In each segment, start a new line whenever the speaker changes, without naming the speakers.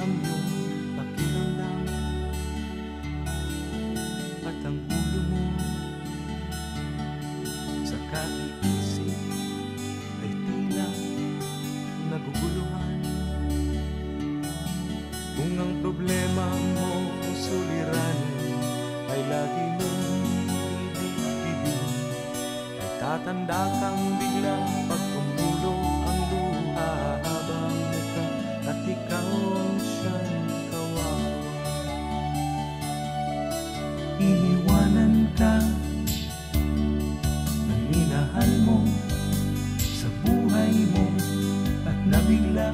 ang iyong pakiramdam at ang ulo mo sa kaiisip ay tila naguguluhan. Kung ang problema mo suliranin ay lagi mong ibig-ibig, ay tatanda kang bigla pag tumulo ang luha habang muka at ikaw ang siyang kawawa. Iniwanan ka ng minahal mo sa buhay mo at nabigla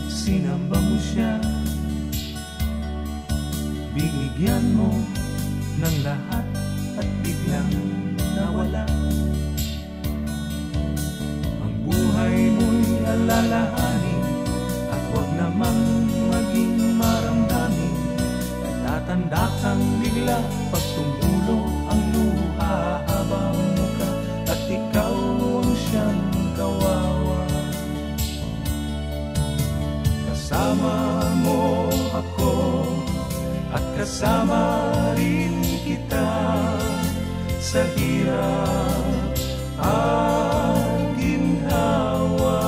sinamba mo siya, binigyan mo ng lahat at biglang nawala. Ang buhay mo'y alalahanin at huwag namang maging maramdamin, ay tatanda kang bigla pag tumulo ang luha habang muka at ikaw ang siyang kawawa. Kasama mo ako at kasama rin kita sa hirap at ginhawa.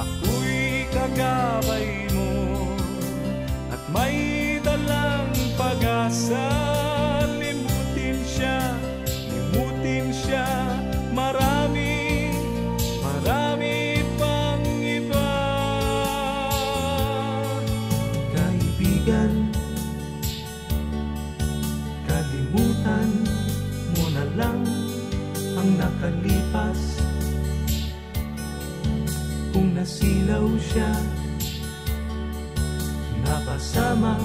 Ako'y kagabay mo at may dalang pag-asa. Limutin siya, marami pang iba. Kaibigan, kalimutan mo na lang ang nakalipas. Kung nasilaw siya, napasama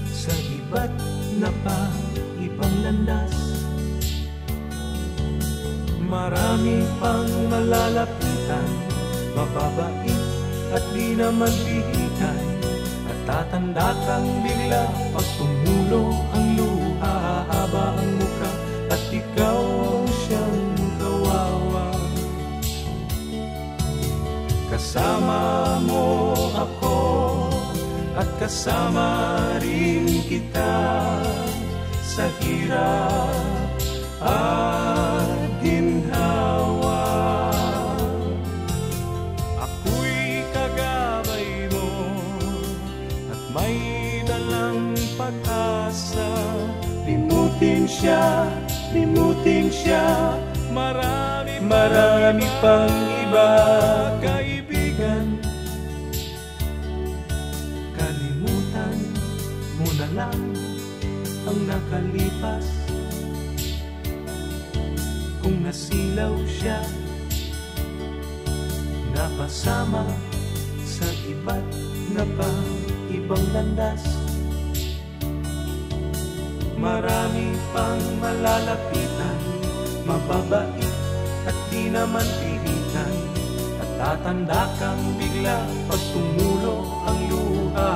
sa iba't na pa ibang landas. Marami pang malalapitan, mababait at di naman pihikan, at tatanda kang bigla pag tumulo ang luha haba ang muka at ikaw ang siyang kawawa. Kasama mo ako at kasama rin kita sa hirap at ginhawa. Ako'y kagabay mo at may dalang pag-asa. Limutin siya, marami pang iba. Kaibigan, kalimutan mo na lang ang nakalipas. Kung nasilaw siya, napasama sa iba't na pa ibang landas. Marami pang malalapitan, mababait at di naman pilitan, at tatanda kang bigla pag tumulo ang luha